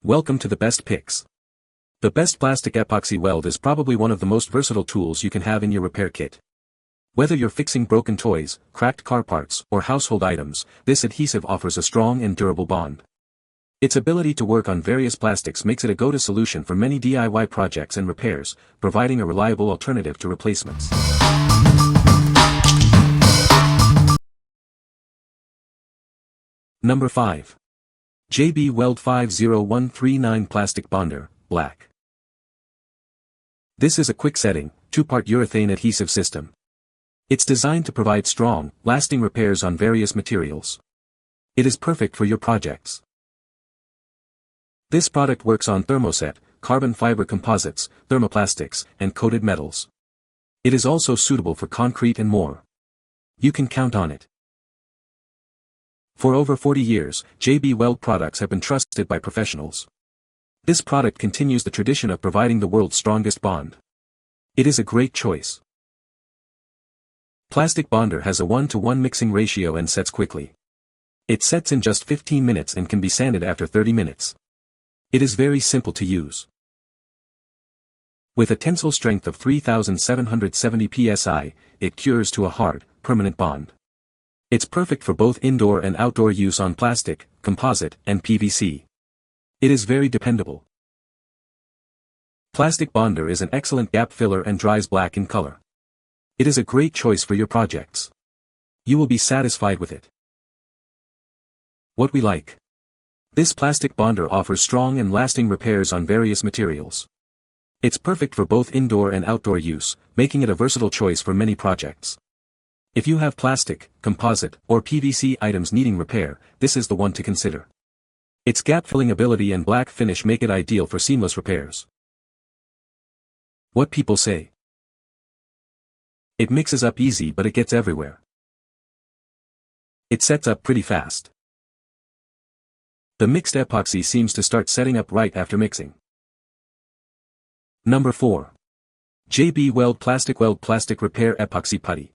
Welcome to the best picks. The best plastic epoxy weld is probably one of the most versatile tools you can have in your repair kit. Whether you're fixing broken toys, cracked car parts, or household items, this adhesive offers a strong and durable bond. Its ability to work on various plastics makes it a go-to solution for many DIY projects and repairs, providing a reliable alternative to replacements. Number 5. JB Weld 50139 Plastic Bonder, Black. This is a quick-setting, two-part urethane adhesive system. It's designed to provide strong, lasting repairs on various materials. It is perfect for your projects. This product works on thermoset, carbon fiber composites, thermoplastics, and coated metals. It is also suitable for concrete and more. You can count on it. For over 40 years, JB Weld products have been trusted by professionals. This product continues the tradition of providing the world's strongest bond. It is a great choice. Plastic Bonder has a 1-to-1 mixing ratio and sets quickly. It sets in just 15 minutes and can be sanded after 30 minutes. It is very simple to use. With a tensile strength of 3,770 psi, it cures to a hard, permanent bond. It's perfect for both indoor and outdoor use on plastic, composite, and PVC. It is very dependable. Plastic Bonder is an excellent gap filler and dries black in color. It is a great choice for your projects. You will be satisfied with it. What we like. This plastic bonder offers strong and lasting repairs on various materials. It's perfect for both indoor and outdoor use, making it a versatile choice for many projects. If you have plastic, composite, or PVC items needing repair, this is the one to consider. Its gap-filling ability and black finish make it ideal for seamless repairs. What people say. It mixes up easy but it gets everywhere. It sets up pretty fast. The mixed epoxy seems to start setting up right after mixing. Number 4. JB Weld PlasticWeld Plastic Repair Epoxy Putty.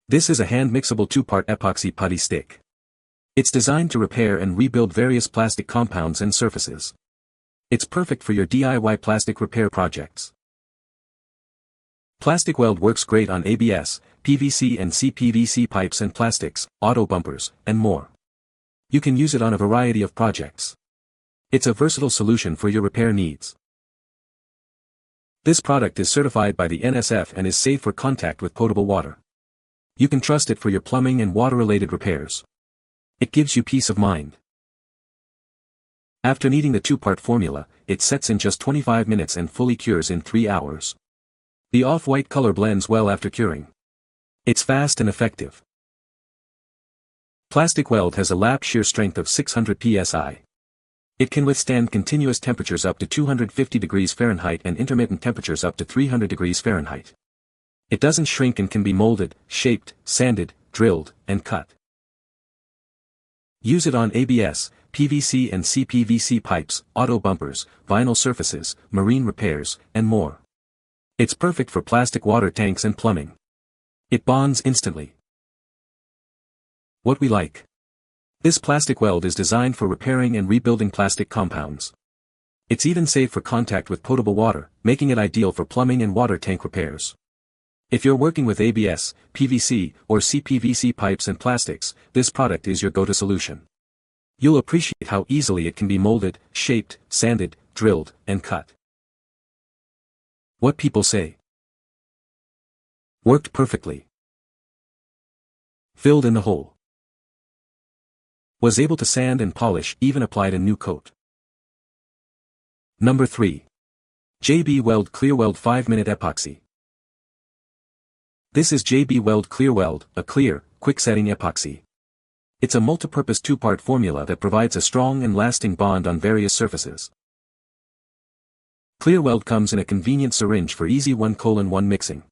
This is a hand-mixable two-part epoxy putty stick. It's designed to repair and rebuild various plastic compounds and surfaces. It's perfect for your DIY plastic repair projects. PlasticWeld works great on ABS, PVC and CPVC pipes and plastics, auto bumpers, and more. You can use it on a variety of projects. It's a versatile solution for your repair needs. This product is certified by the NSF and is safe for contact with potable water. You can trust it for your plumbing and water-related repairs. It gives you peace of mind. After needing the two-part formula, it sets in just 25 minutes and fully cures in 3 hours. The off-white color blends well after curing. It's fast and effective. PlasticWeld has a lap shear strength of 600 psi. It can withstand continuous temperatures up to 250 degrees Fahrenheit and intermittent temperatures up to 300 degrees Fahrenheit. It doesn't shrink and can be molded, shaped, sanded, drilled, and cut. Use it on ABS, PVC and CPVC pipes, auto bumpers, vinyl surfaces, marine repairs, and more. It's perfect for plastic water tanks and plumbing. It bonds instantly. What we like. This PlasticWeld is designed for repairing and rebuilding plastic compounds. It's even safe for contact with potable water, making it ideal for plumbing and water tank repairs. If you're working with ABS, PVC, or CPVC pipes and plastics, this product is your go-to solution. You'll appreciate how easily it can be molded, shaped, sanded, drilled, and cut. What people say. Worked perfectly. Filled in the hole. Was able to sand and polish, even applied a new coat. Number 3. JB Weld ClearWeld 5-minute epoxy. This is JB Weld ClearWeld, a clear, quick-setting epoxy. It's a multi-purpose two-part formula that provides a strong and lasting bond on various surfaces. ClearWeld comes in a convenient syringe for easy 1:1 mixing.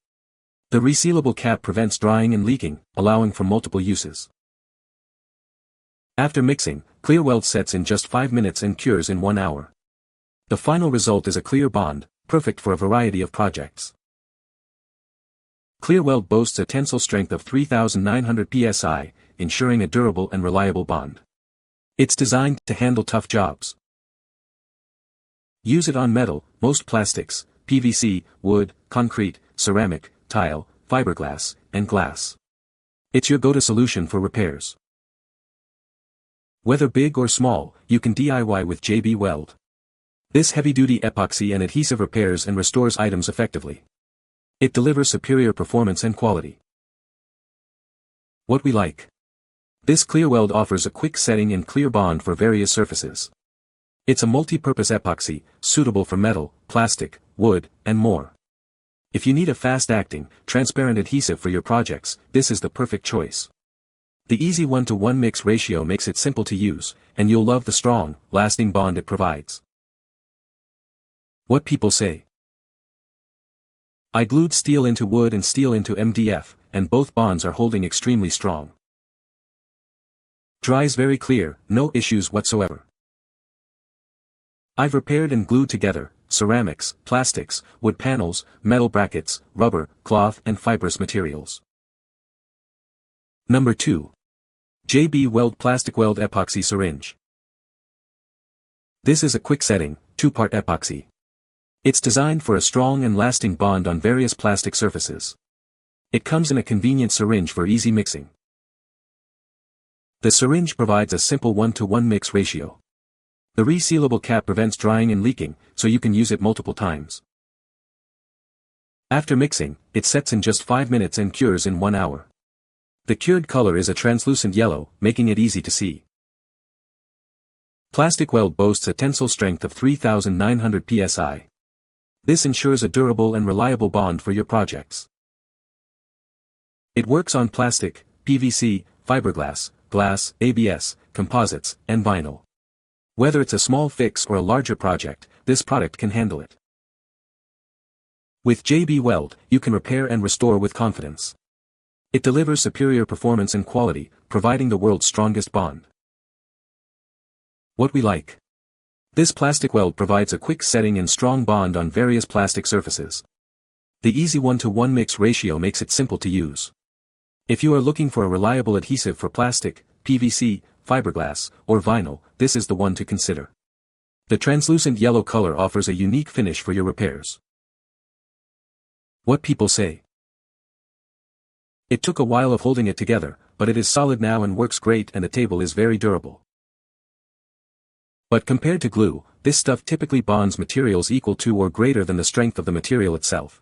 The resealable cap prevents drying and leaking, allowing for multiple uses. After mixing, ClearWeld sets in just 5 minutes and cures in 1 hour. The final result is a clear bond, perfect for a variety of projects. ClearWeld boasts a tensile strength of 3,900 psi, ensuring a durable and reliable bond. It's designed to handle tough jobs. Use it on metal, most plastics, PVC, wood, concrete, ceramic, tile, fiberglass, and glass. It's your go-to solution for repairs. Whether big or small, you can DIY with JB Weld. This heavy-duty epoxy and adhesive repairs and restores items effectively. It delivers superior performance and quality. What we like. This ClearWeld offers a quick setting and clear bond for various surfaces. It's a multi-purpose epoxy, suitable for metal, plastic, wood, and more. If you need a fast-acting, transparent adhesive for your projects, this is the perfect choice. The easy 1-to-1 mix ratio makes it simple to use, and you'll love the strong, lasting bond it provides. What people say. I glued steel into wood and steel into MDF, and both bonds are holding extremely strong. Dries very clear, no issues whatsoever. I've repaired and glued together ceramics, plastics, wood panels, metal brackets, rubber, cloth and fibrous materials. Number 2. JB Weld PlasticWeld Epoxy Syringe. This is a quick setting, 2-part epoxy. It's designed for a strong and lasting bond on various plastic surfaces. It comes in a convenient syringe for easy mixing. The syringe provides a simple 1-to-1 mix ratio. The resealable cap prevents drying and leaking, so you can use it multiple times. After mixing, it sets in just 5 minutes and cures in 1 hour. The cured color is a translucent yellow, making it easy to see. PlasticWeld boasts a tensile strength of 3,900 psi. This ensures a durable and reliable bond for your projects. It works on plastic, PVC, fiberglass, glass, ABS, composites, and vinyl. Whether it's a small fix or a larger project, this product can handle it. With JB Weld, you can repair and restore with confidence. It delivers superior performance and quality, providing the world's strongest bond. What we like. This PlasticWeld provides a quick setting and strong bond on various plastic surfaces. The easy 1-to-1 mix ratio makes it simple to use. If you are looking for a reliable adhesive for plastic, PVC, fiberglass, or vinyl, this is the one to consider. The translucent yellow color offers a unique finish for your repairs. What people say. It took a while of holding it together, but it is solid now and works great, and the table is very durable. But compared to glue, this stuff typically bonds materials equal to or greater than the strength of the material itself.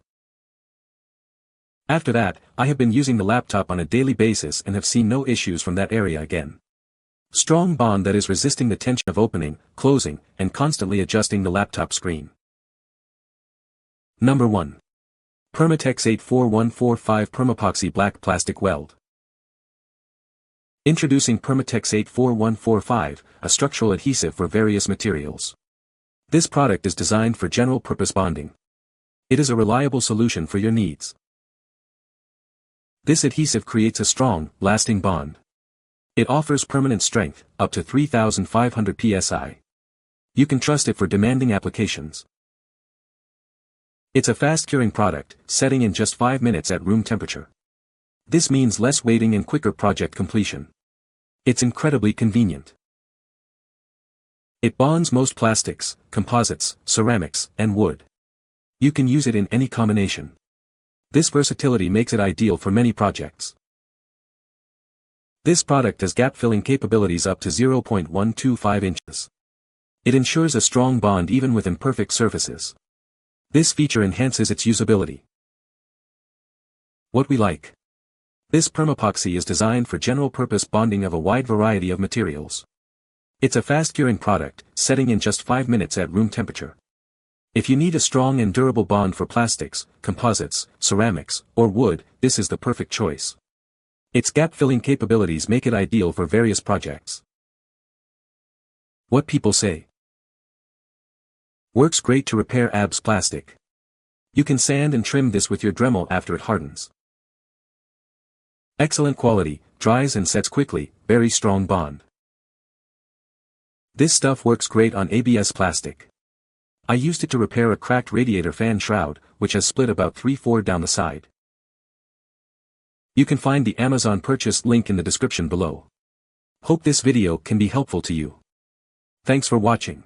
After that, I have been using the laptop on a daily basis and have seen no issues from that area again. Strong bond that is resisting the tension of opening, closing, and constantly adjusting the laptop screen. Number 1. Permatex 84145 Permapoxy Black Plastic Weld. Introducing Permatex 84145, a structural adhesive for various materials. This product is designed for general-purpose bonding. It is a reliable solution for your needs. This adhesive creates a strong, lasting bond. It offers permanent strength, up to 3,500 psi. You can trust it for demanding applications. It's a fast-curing product, setting in just 5 minutes at room temperature. This means less waiting and quicker project completion. It's incredibly convenient. It bonds most plastics, composites, ceramics, and wood. You can use it in any combination. This versatility makes it ideal for many projects. This product has gap-filling capabilities up to 0.125 inches. It ensures a strong bond even with imperfect surfaces. This feature enhances its usability. What we like. This Permapoxy is designed for general-purpose bonding of a wide variety of materials. It's a fast-curing product, setting in just 5 minutes at room temperature. If you need a strong and durable bond for plastics, composites, ceramics, or wood, this is the perfect choice. Its gap-filling capabilities make it ideal for various projects. What people say. Works great to repair ABS plastic. You can sand and trim this with your Dremel after it hardens. Excellent quality, dries and sets quickly, very strong bond. This stuff works great on ABS plastic. I used it to repair a cracked radiator fan shroud, which has split about 3/4 down the side. You can find the Amazon purchase link in the description below. Hope this video can be helpful to you. Thanks for watching.